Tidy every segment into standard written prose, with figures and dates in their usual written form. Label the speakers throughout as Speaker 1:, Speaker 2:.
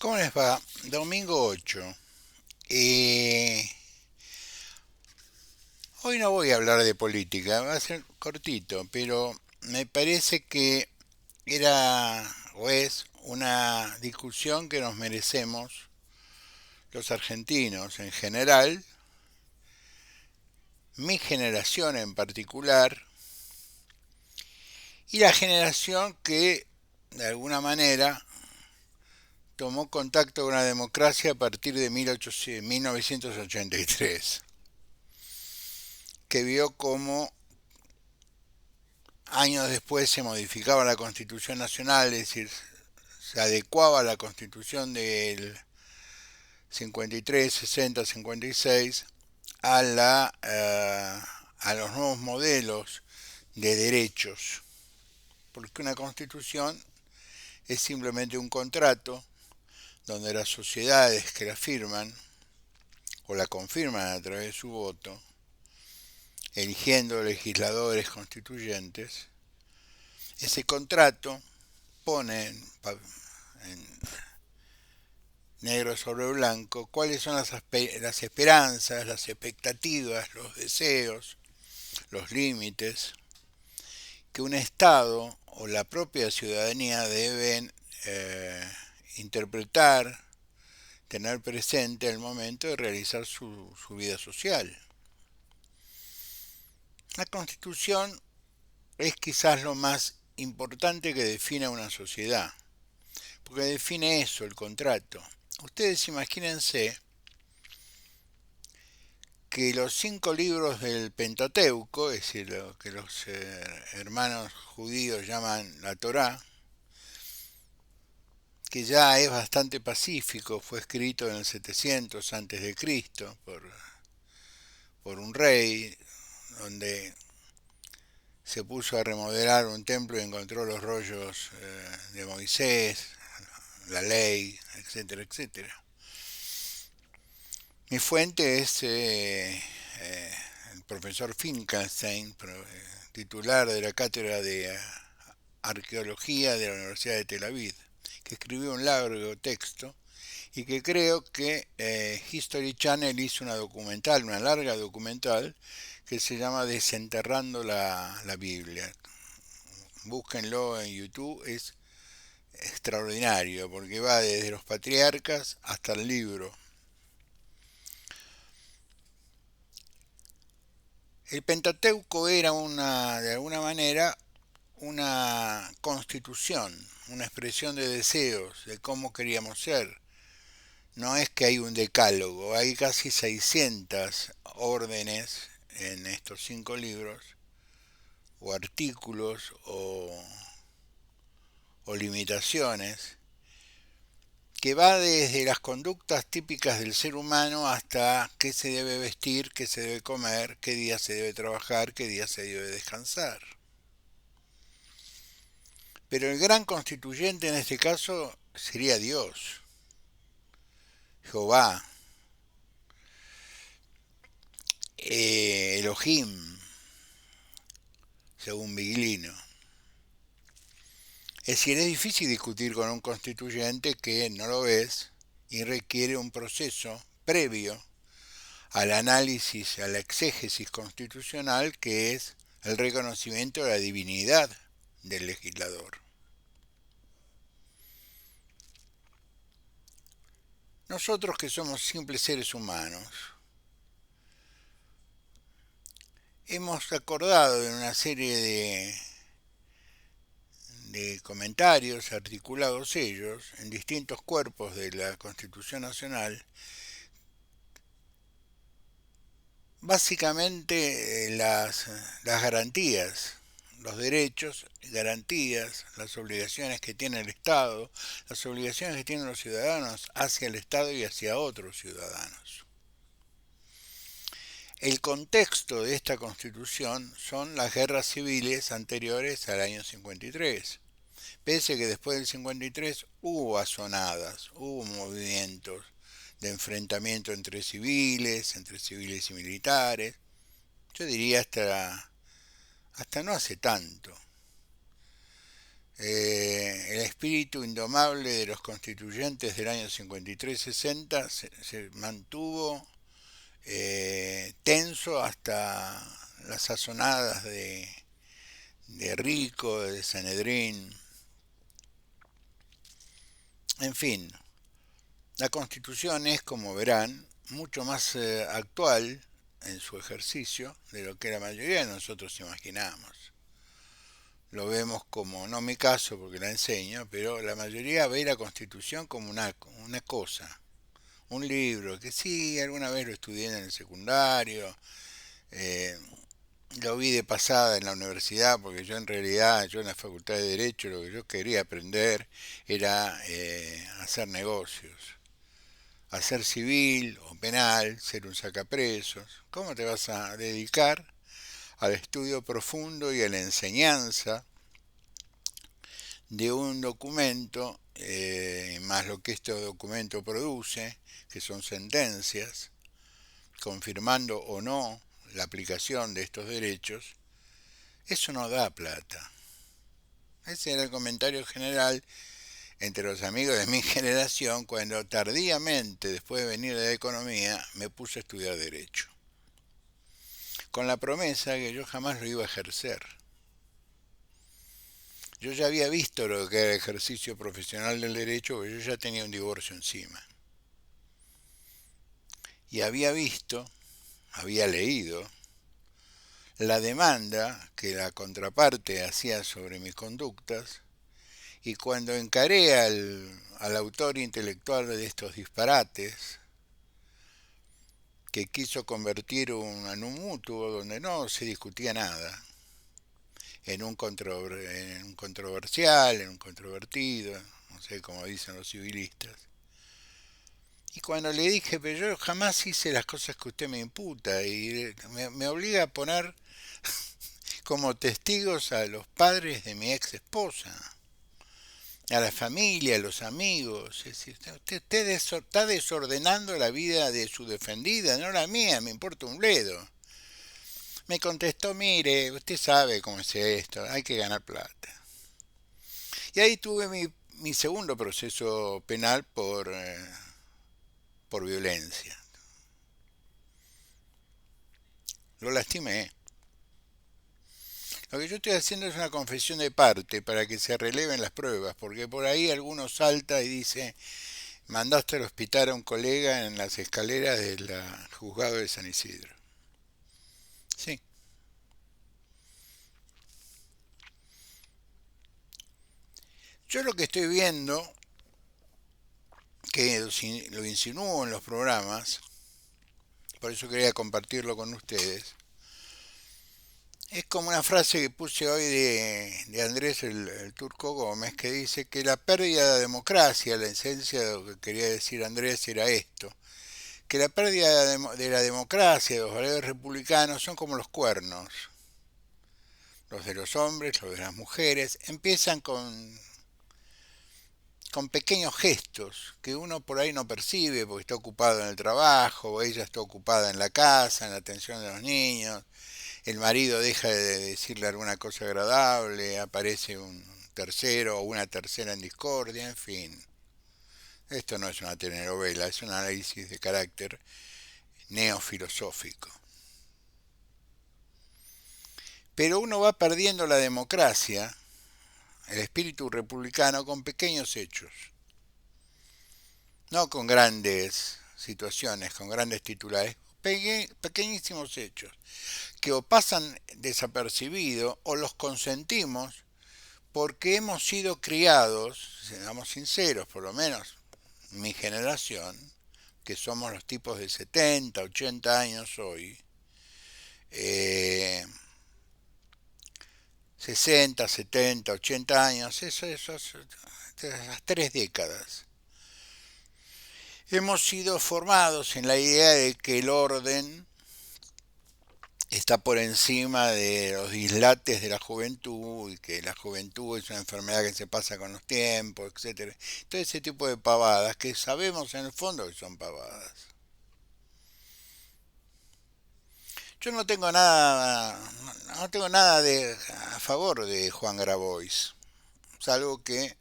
Speaker 1: ¿Cómo les va? Domingo 8. Eh, Hoy no voy a hablar de política, va a ser cortito, pero me parece que era o es una discusión que nos merecemos los argentinos en general, mi generación en particular, y la generación que de alguna manera tomó contacto con la democracia a partir de 1983, que vio cómo años después se modificaba la Constitución Nacional, es decir, se adecuaba la Constitución del 53, 60, 56 a los nuevos modelos de derechos, porque una Constitución es simplemente un contrato donde las sociedades que la firman o la confirman a través de su voto, eligiendo legisladores constituyentes, ese contrato pone en negro sobre blanco cuáles son las esperanzas, las expectativas, los deseos, los límites que un Estado o la propia ciudadanía deben interpretar, tener presente al momento de realizar su vida social. La Constitución es quizás lo más importante que define una sociedad, porque define eso, el contrato. Ustedes imagínense que los 5 libros del Pentateuco, es decir, lo que los hermanos judíos llaman la Torá, que ya es bastante pacífico, fue escrito en el 700 antes de Cristo por un rey, donde se puso a remodelar un templo y encontró los rollos de Moisés, la ley, etcétera, etcétera. Mi fuente es el profesor Finkelstein, titular de la cátedra de arqueología de la Universidad de Tel Aviv, que escribió un largo texto y que creo que History Channel hizo una larga documental que se llama Desenterrando la Biblia. Búsquenlo en YouTube, es extraordinario porque va desde los patriarcas hasta el libro. El Pentateuco era de alguna manera una constitución, una expresión de deseos, de cómo queríamos ser. No es que hay un decálogo, hay casi 600 órdenes en estos 5 libros, o artículos, o limitaciones, que va desde las conductas típicas del ser humano hasta qué se debe vestir, qué se debe comer, qué día se debe trabajar, qué día se debe descansar. Pero el gran constituyente en este caso sería Dios, Jehová, Elohim, según Viglino. Es decir, es difícil discutir con un constituyente que no lo es y requiere un proceso previo al análisis, a la exégesis constitucional, que es el reconocimiento de la divinidad del legislador. Nosotros que somos simples seres humanos, hemos acordado en una serie de comentarios, articulados ellos, en distintos cuerpos de la Constitución Nacional, básicamente las garantías, los derechos, garantías, las obligaciones que tiene el Estado, las obligaciones que tienen los ciudadanos hacia el Estado y hacia otros ciudadanos. El contexto de esta constitución son las guerras civiles anteriores al año 53. Pese a que después del 53 hubo azonadas, hubo movimientos de enfrentamiento entre civiles y militares, yo diría hasta no hace tanto. El espíritu indomable de los constituyentes del año 53-60 se mantuvo tenso hasta las sazonadas de Rico, de Sanedrín, en fin. La Constitución es, como verán, mucho más actual en su ejercicio de lo que la mayoría de nosotros imaginamos. Lo vemos como, no mi caso porque la enseño, pero la mayoría ve la Constitución como una cosa, un libro, que sí, alguna vez lo estudié en el secundario, eh, lo vi de pasada en la universidad, porque yo en la Facultad de Derecho lo que yo quería aprender era hacer negocios, hacer civil o penal, ser un sacapresos. ¿Cómo te vas a dedicar al estudio profundo y a la enseñanza de un documento, más lo que este documento produce, que son sentencias, confirmando o no la aplicación de estos derechos? Eso no da plata. Ese era el comentario general entre los amigos de mi generación cuando tardíamente, después de venir de la economía, me puse a estudiar derecho, con la promesa que yo jamás lo iba a ejercer. Yo ya había visto lo que era el ejercicio profesional del derecho, porque yo ya tenía un divorcio encima. Y había visto, había leído, la demanda que la contraparte hacía sobre mis conductas, y cuando encaré al autor intelectual de estos disparates, que quiso convertir en un mutuo donde no se discutía nada, en un controversial, en un controvertido, no sé cómo dicen los civilistas. Y cuando le dije, pero yo jamás hice las cosas que usted me imputa y me obliga a poner como testigos a los padres de mi ex esposa, a la familia, a los amigos. Es decir, usted está desordenando la vida de su defendida, no la mía, me importa un bledo. Me contestó, mire, usted sabe cómo es esto, hay que ganar plata. Y ahí tuve mi segundo proceso penal por violencia. Lo lastimé. Lo que yo estoy haciendo es una confesión de parte para que se releven las pruebas, porque por ahí alguno salta y dice, mandaste al hospital a un colega en las escaleras del juzgado de San Isidro. Sí. Yo lo que estoy viendo, que lo insinúo en los programas, por eso quería compartirlo con ustedes, es como una frase que puse hoy de Andrés el Turco Gómez, que dice que la pérdida de la democracia, la esencia de lo que quería decir Andrés era esto, que la pérdida de la democracia, de los valores republicanos, son como los cuernos, los de los hombres, los de las mujeres, empiezan con pequeños gestos que uno por ahí no percibe porque está ocupado en el trabajo, o ella está ocupada en la casa, en la atención de los niños, el marido deja de decirle alguna cosa agradable, aparece un tercero o una tercera en discordia, en fin. Esto no es una telenovela, es un análisis de carácter neofilosófico. Pero uno va perdiendo la democracia, el espíritu republicano, con pequeños hechos, no con grandes situaciones, con grandes titulares, pequeñísimos hechos, que o pasan desapercibidos o los consentimos porque hemos sido criados, seamos sinceros, por lo menos mi generación, que somos los tipos de 70, 80 años hoy, eh, 60, 70, 80 años, esas 3 décadas. Hemos sido formados en la idea de que el orden está por encima de los dislates de la juventud y que la juventud es una enfermedad que se pasa con los tiempos, etcétera. Todo ese tipo de pavadas que sabemos en el fondo que son pavadas. Yo no tengo nada a favor de Juan Grabois. salvo que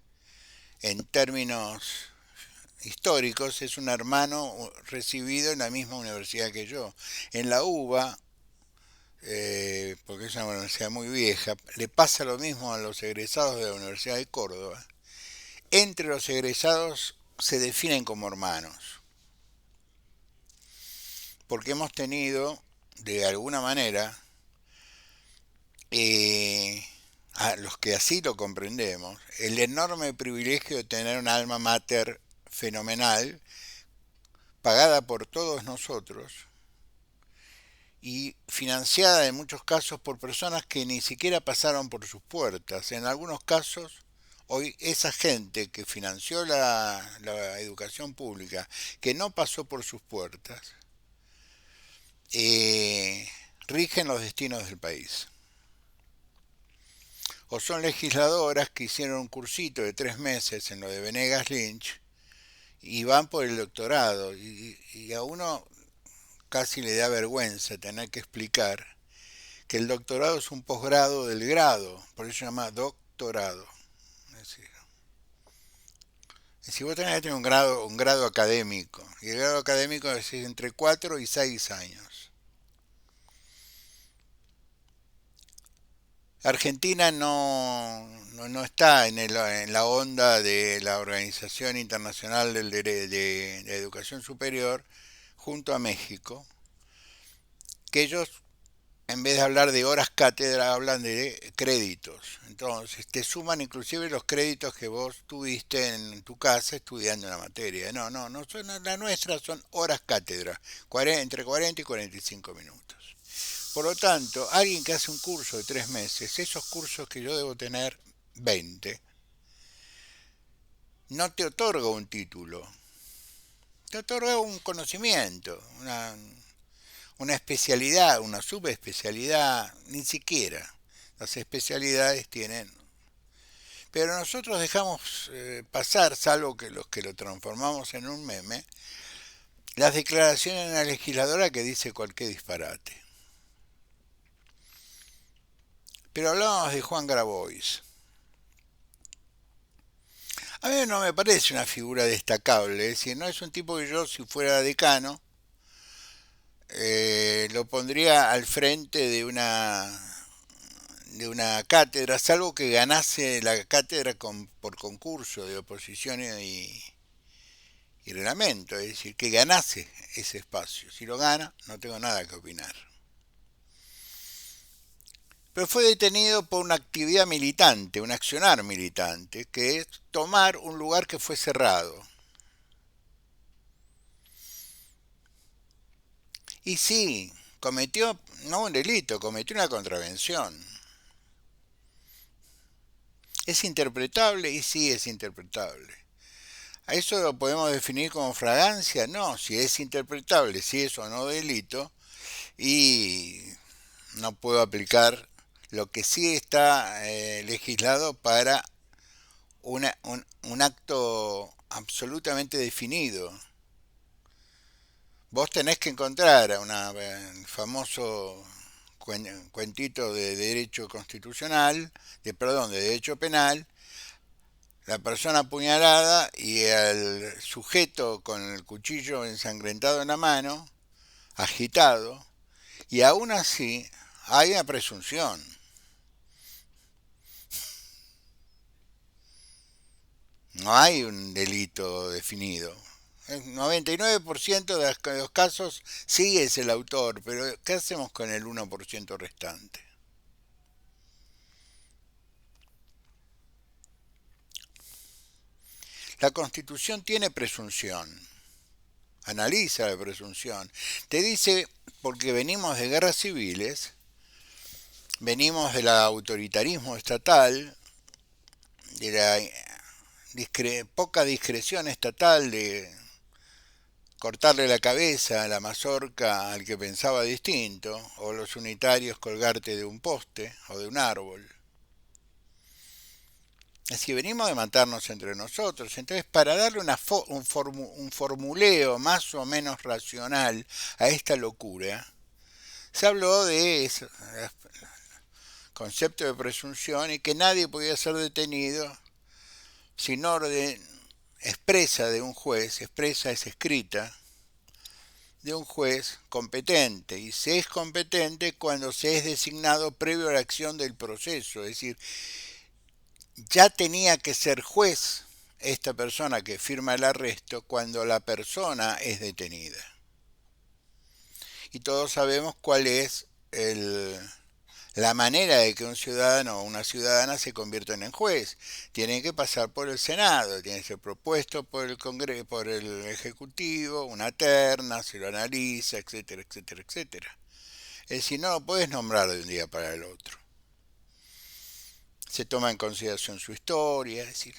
Speaker 1: en términos históricos es un hermano recibido en la misma universidad que yo. En la UBA, porque es una universidad muy vieja, le pasa lo mismo a los egresados de la Universidad de Córdoba. Entre los egresados se definen como hermanos, porque hemos tenido, de alguna manera, a los que así lo comprendemos, el enorme privilegio de tener un alma mater fenomenal, pagada por todos nosotros y financiada en muchos casos por personas que ni siquiera pasaron por sus puertas. En algunos casos, hoy esa gente que financió la educación pública, que no pasó por sus puertas, eh, rigen los destinos del país. O son legisladoras que hicieron un cursito de 3 meses en lo de Venegas Lynch y van por el doctorado. Y a uno casi le da vergüenza tener que explicar que el doctorado es un posgrado del grado, por eso se llama doctorado. Es decir, vos tenés que tener un grado académico, y el grado académico es entre 4 y 6 años. Argentina no está en la onda de la Organización Internacional de Educación Superior junto a México, que ellos, en vez de hablar de horas cátedra, hablan de créditos. Entonces, te suman inclusive los créditos que vos tuviste en tu casa estudiando una materia. No son la nuestra, son horas cátedra, entre 40 y 45 minutos. Por lo tanto, alguien que hace un curso de 3 meses, esos cursos que yo debo tener 20, no te otorga un título, te otorga un conocimiento, una especialidad, una subespecialidad, ni siquiera. Las especialidades tienen. Pero nosotros dejamos pasar, salvo que los que lo transformamos en un meme, las declaraciones de una legisladora que dice cualquier disparate. Pero hablábamos de Juan Grabois. A mí no me parece una figura destacable, es decir, no es un tipo que yo, si fuera decano, lo pondría al frente de una cátedra, salvo que ganase la cátedra por concurso de oposición y reglamento, es decir, que ganase ese espacio. Si lo gana, no tengo nada que opinar. Pero fue detenido por una actividad militante, un accionar militante, que es tomar un lugar que fue cerrado. Y sí, cometió, no un delito, cometió una contravención. ¿Es interpretable? Y sí es interpretable. ¿A eso lo podemos definir como fragancia? No, si es interpretable, si es o no delito, y no puedo aplicar lo que sí está legislado para un acto absolutamente definido. Vos tenés que encontrar el famoso cuentito de derecho constitucional, de derecho penal, la persona apuñalada y el sujeto con el cuchillo ensangrentado en la mano, agitado, y aún así hay una presunción. No hay un delito definido. El 99% de los casos sí es el autor, pero ¿qué hacemos con el 1% restante? La Constitución tiene presunción, analiza la presunción. Te dice, porque venimos de guerras civiles, venimos del autoritarismo estatal, de la poca discreción estatal de cortarle la cabeza a la mazorca al que pensaba distinto, o los unitarios colgarte de un poste o de un árbol. Es decir, venimos de matarnos entre nosotros. Entonces, para darle un formuleo más o menos racional a esta locura, se habló de eso, concepto de presunción, y que nadie podía ser detenido sin orden expresa de un juez, expresa es escrita, de un juez competente. Y se es competente cuando se es designado previo a la acción del proceso. Es decir, ya tenía que ser juez esta persona que firma el arresto cuando la persona es detenida. Y todos sabemos cuál es la manera de que un ciudadano o una ciudadana se conviertan en juez. Tiene que pasar por el Senado, tiene que ser propuesto por el Congreso, por el Ejecutivo, una terna, se lo analiza, etcétera, etcétera, etcétera. Es decir, no lo puedes nombrar de un día para el otro. Se toma en consideración su historia, es decir,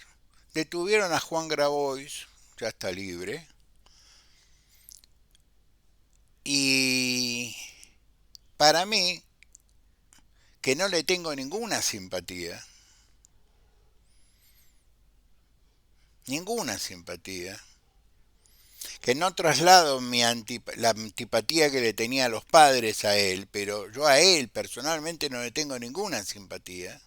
Speaker 1: detuvieron a Juan Grabois, ya está libre, y para mí, que no le tengo ninguna simpatía, que no traslado la antipatía que le tenía a los padres a él, pero yo a él personalmente no le tengo ninguna simpatía.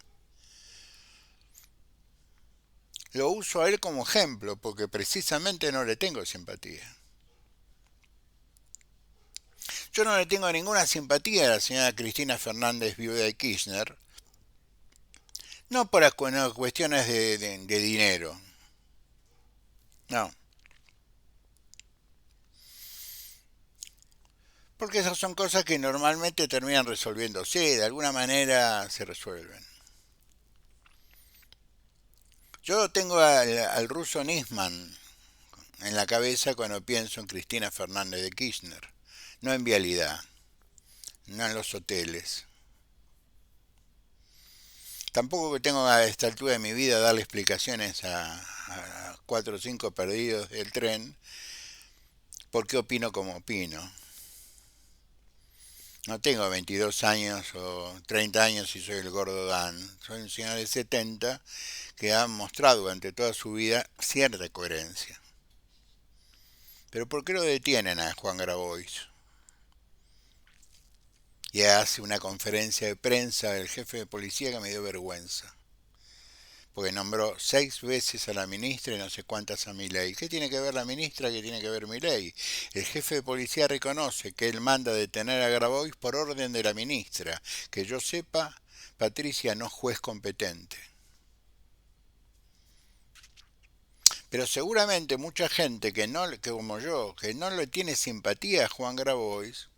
Speaker 1: Lo uso a él como ejemplo porque precisamente no le tengo simpatía. Yo no le tengo ninguna simpatía a la señora Cristina Fernández, viuda de Kirchner, no por cuestiones de dinero, no, porque esas son cosas que normalmente terminan resolviéndose, de alguna manera se resuelven. Yo tengo al ruso Nisman en la cabeza cuando pienso en Cristina Fernández de Kirchner, no en vialidad, no en los hoteles. Tampoco que tengo a esta altura de mi vida darle explicaciones a cuatro o cinco perdidos del tren por qué opino como opino. No tengo 22 años o 30 años y soy el gordo Dan. Soy un señor de 70 que ha mostrado durante toda su vida cierta coherencia. Pero ¿por qué lo detienen a Juan Grabois? Y hace una conferencia de prensa del jefe de policía que me dio vergüenza. Porque nombró 6 veces a la ministra y no sé cuántas a Milei. ¿Qué tiene que ver la ministra? ¿Qué tiene que ver Milei? El jefe de policía reconoce que él manda detener a Grabois por orden de la ministra. Que yo sepa, Patricia no es juez competente. Pero seguramente mucha gente que como yo, que no le tiene simpatía a Juan Grabois,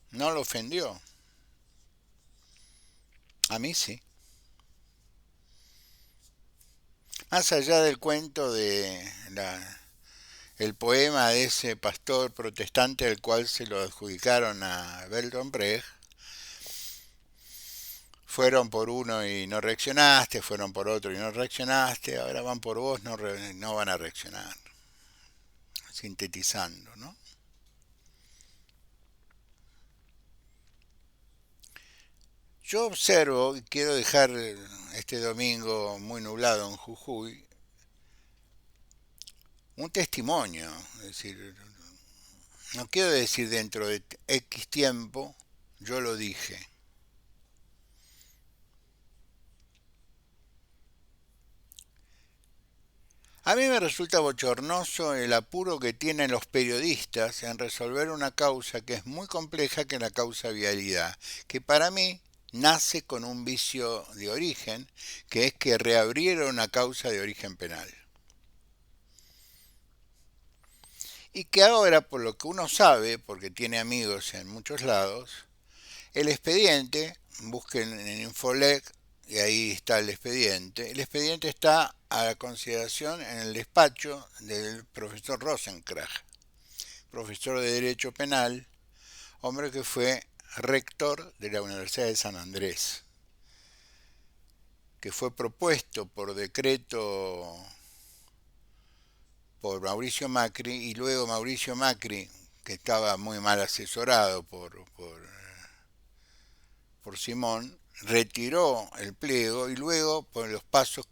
Speaker 1: no lo ofendió. A mí sí. Más allá del cuento de el poema de ese pastor protestante al cual se lo adjudicaron a Bertolt Brecht, fueron por uno y no reaccionaste, fueron por otro y no reaccionaste, ahora van por vos, no van a reaccionar. Sintetizando, ¿no? Yo observo, y quiero dejar este domingo muy nublado en Jujuy, un testimonio, es decir, no quiero decir dentro de X tiempo, yo lo dije. A mí me resulta bochornoso el apuro que tienen los periodistas en resolver una causa que es muy compleja, que es la causa vialidad, que para mí nace con un vicio de origen, que es que reabrieron una causa de origen penal. Y que ahora, por lo que uno sabe, porque tiene amigos en muchos lados, el expediente, busquen en Infolec y ahí está el expediente está a la consideración en el despacho del profesor Rosenkrantz, profesor de Derecho Penal, hombre que fue rector de la Universidad de San Andrés, que fue propuesto por decreto por Mauricio Macri y luego Mauricio Macri, que estaba muy mal asesorado por Simón, retiró el pliego y luego, por los pasos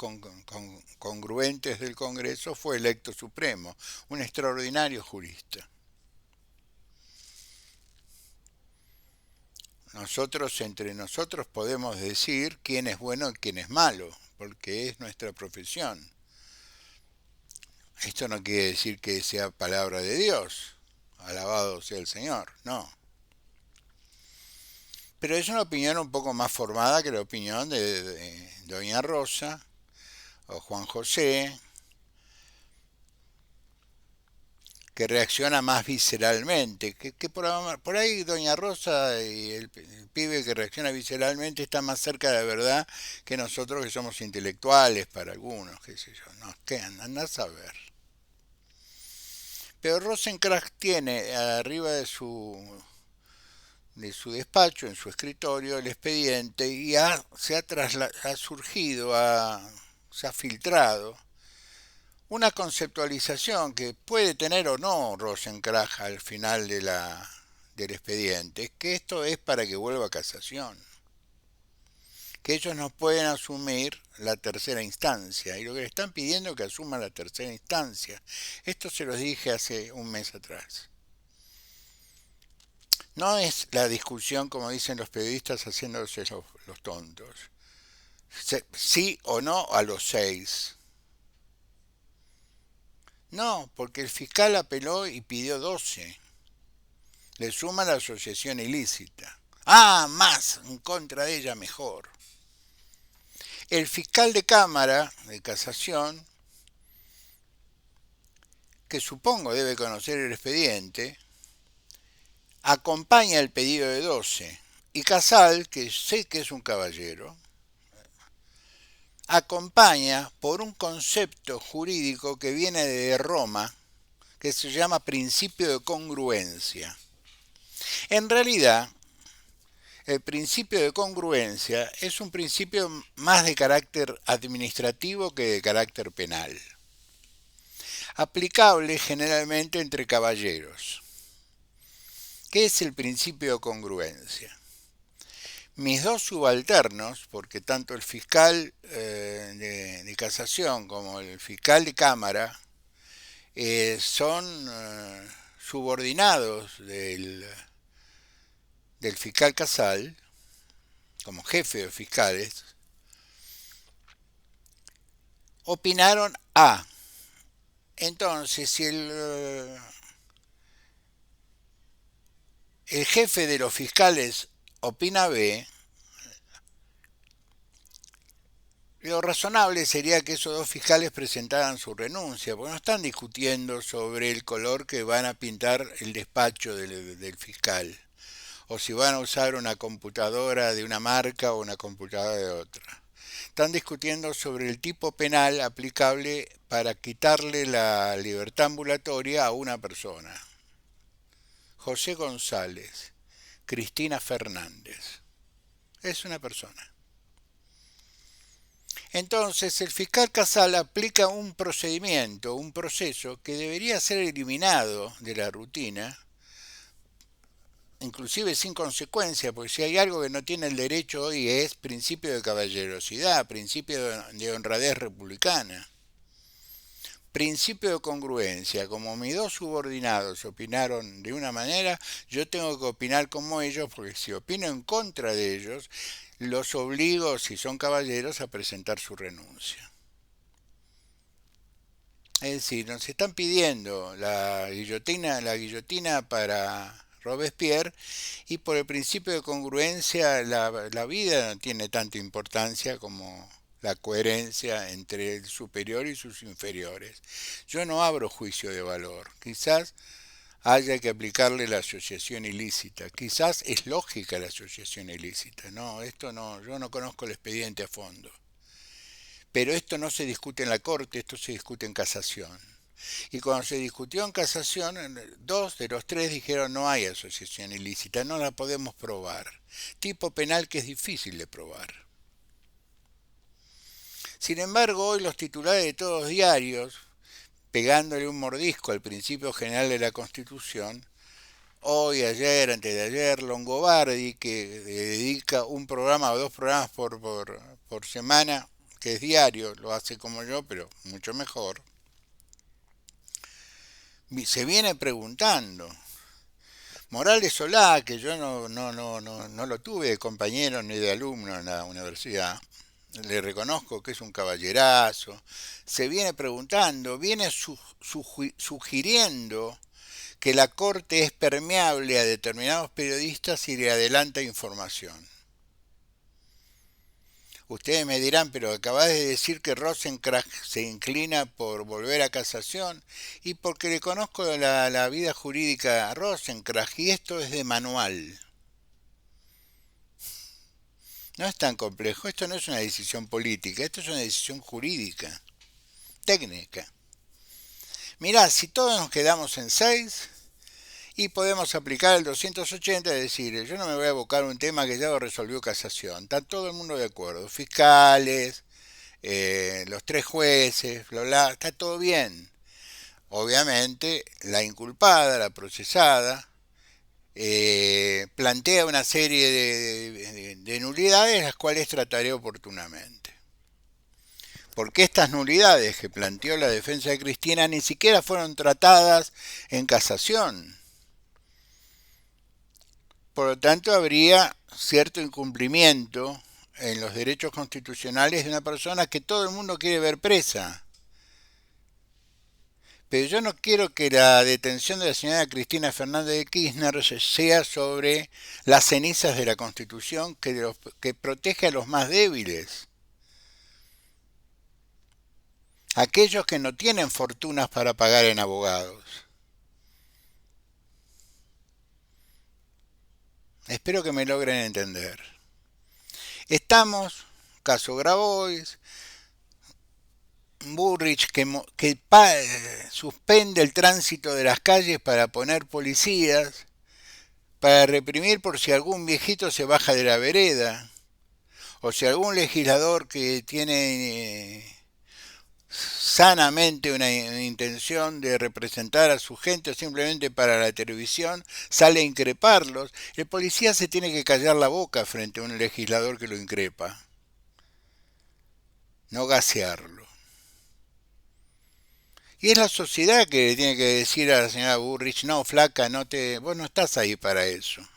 Speaker 1: congruentes del Congreso, fue electo Supremo, un extraordinario jurista. Nosotros, entre nosotros, podemos decir quién es bueno y quién es malo, porque es nuestra profesión. Esto no quiere decir que sea palabra de Dios, alabado sea el Señor, no. Pero es una opinión un poco más formada que la opinión de Doña Rosa o Juan José, que reacciona más visceralmente, que por ahí Doña Rosa y el pibe que reacciona visceralmente está más cerca de la verdad que nosotros que somos intelectuales para algunos, qué sé yo, no, ¿qué andan a saber? Pero Rosenkrantz tiene arriba de su despacho, en su escritorio, el expediente y ha surgido, se ha filtrado una conceptualización que puede tener o no Rosenkrantz al final del expediente, es que esto es para que vuelva a casación, que ellos no pueden asumir la tercera instancia, y lo que le están pidiendo es que asuman la tercera instancia. Esto se los dije hace un mes atrás. No es la discusión, como dicen los periodistas, haciéndose los tontos. Sí o no a los 6. No, porque el fiscal apeló y pidió 12. Le suma la asociación ilícita. Ah, más, en contra de ella mejor. El fiscal de Cámara de Casación, que supongo debe conocer el expediente, acompaña el pedido de 12. Y Casal, que sé que es un caballero, acompaña por un concepto jurídico que viene de Roma, que se llama principio de congruencia. En realidad, el principio de congruencia es un principio más de carácter administrativo que de carácter penal, aplicable generalmente entre caballeros. ¿Qué es el principio de congruencia? Mis dos subalternos, porque tanto el fiscal de casación como el fiscal de cámara son subordinados del fiscal Casal, como jefe de fiscales, opinaron A. Entonces, si el jefe de los fiscales opina B, lo razonable sería que esos dos fiscales presentaran su renuncia, porque no están discutiendo sobre el color que van a pintar el despacho del fiscal, o si van a usar una computadora de una marca o una computadora de otra. Están discutiendo sobre el tipo penal aplicable para quitarle la libertad ambulatoria a una persona. José González, Cristina Fernández. Es una persona. Entonces el fiscal Casal aplica un procedimiento, un proceso que debería ser eliminado de la rutina, inclusive sin consecuencia, porque si hay algo que no tiene el derecho hoy es principio de caballerosidad, principio de honradez republicana, principio de congruencia. Como mis dos subordinados opinaron de una manera, yo tengo que opinar como ellos, porque si opino en contra de ellos, los obligo, si son caballeros, a presentar su renuncia. Es decir, nos están pidiendo la guillotina para Robespierre, y por el principio de congruencia la vida no tiene tanta importancia como la coherencia entre el superior y sus inferiores. Yo no abro juicio de valor. Quizás haya que aplicarle la asociación ilícita. Quizás es lógica la asociación ilícita. No, esto no, yo no conozco el expediente a fondo. Pero esto no se discute en la corte, esto se discute en casación. Y cuando se discutió en casación, dos de los tres dijeron no hay asociación ilícita, no la podemos probar. Tipo penal que es difícil de probar. Sin embargo, hoy los titulares de todos los diarios, pegándole un mordisco al principio general de la Constitución, hoy, ayer, antes de ayer, Longobardi, que dedica un programa o dos programas por semana, que es diario, lo hace como yo, pero mucho mejor, se viene preguntando. Morales Solá, que yo no lo tuve de compañero ni de alumno en la universidad, le reconozco que es un caballerazo, se viene preguntando, viene sugiriendo que la Corte es permeable a determinados periodistas y le adelanta información. Ustedes me dirán, pero acabas de decir que Rosenkrantz se inclina por volver a casación y porque le conozco la vida jurídica a Rosenkrantz y esto es de manual. No es tan complejo, esto no es una decisión política, esto es una decisión jurídica, técnica. Mirá, si todos nos quedamos en 6 y podemos aplicar el 280, es decir, yo no me voy a abocar a un tema que ya lo resolvió casación, está todo el mundo de acuerdo, fiscales, los 3 jueces, bla, bla, está todo bien. Obviamente, la inculpada, la procesada, plantea una serie de nulidades, las cuales trataré oportunamente. Porque estas nulidades que planteó la defensa de Cristina ni siquiera fueron tratadas en casación. Por lo tanto, habría cierto incumplimiento en los derechos constitucionales de una persona que todo el mundo quiere ver presa. Pero yo no quiero que la detención de la señora Cristina Fernández de Kirchner sea sobre las cenizas de la Constitución que protege a los más débiles. Aquellos que no tienen fortunas para pagar en abogados. Espero que me logren entender. Estamos, caso Grabois, Burrich suspende el tránsito de las calles para poner policías, para reprimir por si algún viejito se baja de la vereda, o si algún legislador que tiene sanamente una intención de representar a su gente o simplemente para la televisión, sale a increparlos, el policía se tiene que callar la boca frente a un legislador que lo increpa, no gasearlo. Y es la sociedad que le tiene que decir a la señora Burrich, no, flaca, vos no estás ahí para eso.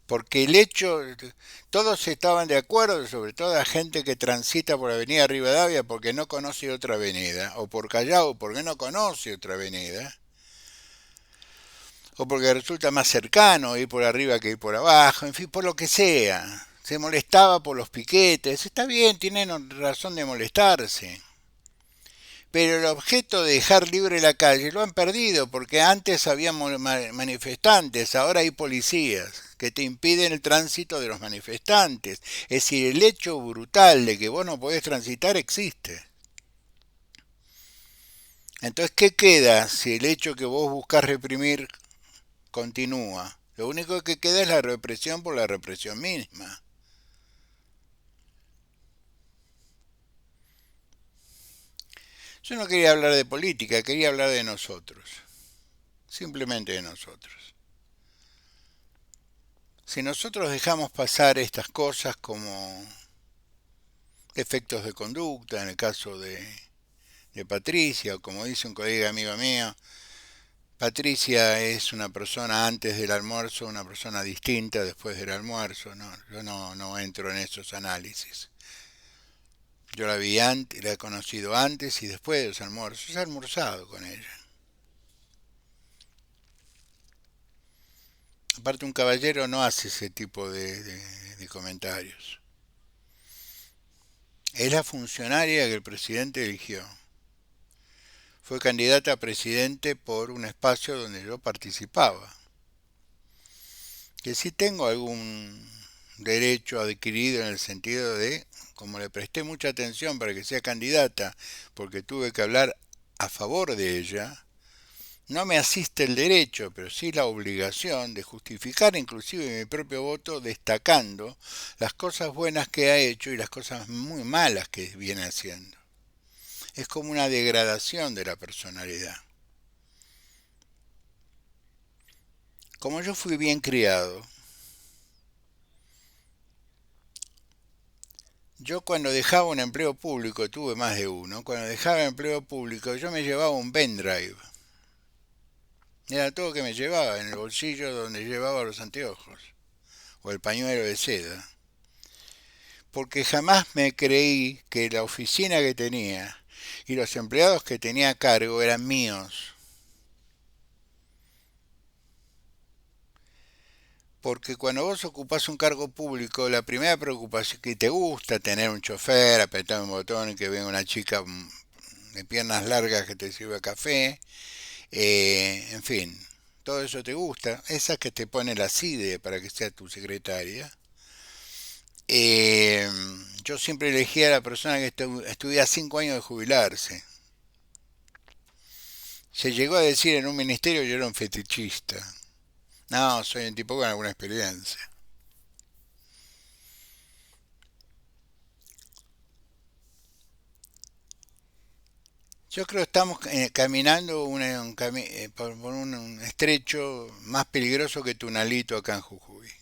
Speaker 1: Porque el hecho, todos estaban de acuerdo, sobre todo la gente que transita por Avenida Rivadavia porque no conoce otra avenida, o por Callao porque no conoce otra avenida, o porque resulta más cercano ir por arriba que ir por abajo, en fin, por lo que sea. Se molestaba por los piquetes, está bien, tienen razón de molestarse. Pero el objeto de dejar libre la calle lo han perdido porque antes había manifestantes, ahora hay policías que te impiden el tránsito de los manifestantes. Es decir, el hecho brutal de que vos no podés transitar existe. Entonces, ¿qué queda si el hecho que vos buscás reprimir continúa? Lo único que queda es la represión por la represión misma. Yo no quería hablar de política, quería hablar de nosotros. Simplemente de nosotros. Si nosotros dejamos pasar estas cosas como defectos de conducta, en el caso de Patricia, o como dice un colega amigo mío, Patricia es una persona antes del almuerzo, una persona distinta después del almuerzo. No, yo no entro en esos análisis. Yo la vi antes, la he conocido antes y después de los almuerzos. He almorzado con ella. Aparte, un caballero no hace ese tipo de comentarios. Es la funcionaria que el presidente eligió. Fue candidata a presidente por un espacio donde yo participaba. Que sí tengo algún derecho adquirido en el sentido de, como le presté mucha atención para que sea candidata, porque tuve que hablar a favor de ella, no me asiste el derecho, pero sí la obligación de justificar inclusive mi propio voto destacando las cosas buenas que ha hecho y las cosas muy malas que viene haciendo. Es como una degradación de la personalidad. Como yo fui bien criado, yo cuando dejaba un empleo público, tuve más de uno, cuando dejaba empleo público yo me llevaba un pendrive. Era todo lo que me llevaba en el bolsillo donde llevaba los anteojos, o el pañuelo de seda, porque jamás me creí que la oficina que tenía y los empleados que tenía a cargo eran míos. Porque cuando vos ocupás un cargo público, la primera preocupación es que te gusta tener un chofer, apretar un botón y que venga una chica de piernas largas que te sirva café, en fin, todo eso te gusta. Esa que te pone la CIDE para que sea tu secretaria. Eh, yo siempre elegía a la persona que estudia 5 años de jubilarse. Se llegó a decir en un ministerio que yo era un fetichista. No, soy un tipo con alguna experiencia. Yo creo que estamos caminando por un estrecho más peligroso que Tunalito acá en Jujuy.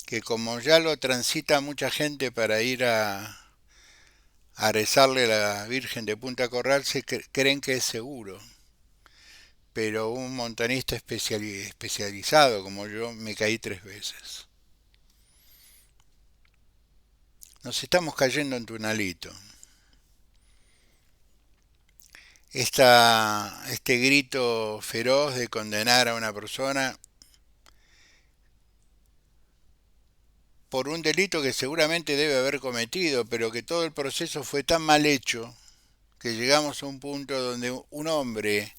Speaker 1: Que como ya lo transita mucha gente para ir a rezarle a la Virgen de Punta Corral, creen que es seguro. Pero un montanista especializado como yo me caí 3 veces. Nos estamos cayendo en Tunalito. Este grito feroz de condenar a una persona por un delito que seguramente debe haber cometido, pero que todo el proceso fue tan mal hecho que llegamos a un punto donde un hombre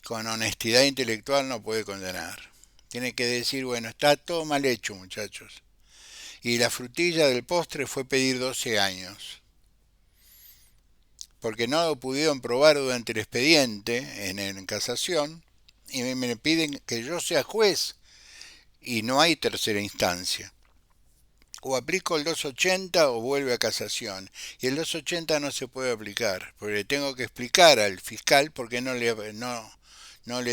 Speaker 1: con honestidad intelectual no puede condenar. Tiene que decir, bueno, está todo mal hecho, muchachos. Y la frutilla del postre fue pedir 12 años, porque no lo pudieron probar durante el expediente en casación, y me piden que yo sea juez, y no hay tercera instancia. O aplico el 280 o vuelve a casación. Y el 280 no se puede aplicar, porque le tengo que explicar al fiscal por qué no le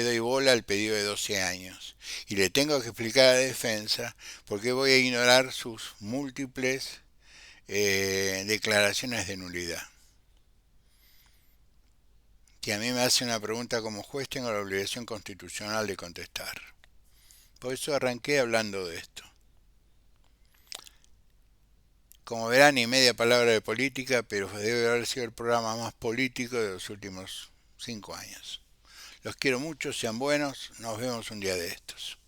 Speaker 1: doy bola al pedido de 12 años. Y le tengo que explicar a la defensa por qué voy a ignorar sus múltiples declaraciones de nulidad. Si a mí me hace una pregunta como juez, tengo la obligación constitucional de contestar. Por eso arranqué hablando de esto. Como verán, ni media palabra de política, pero debe haber sido el programa más político de los últimos 5 años. Los quiero mucho, sean buenos, nos vemos un día de estos.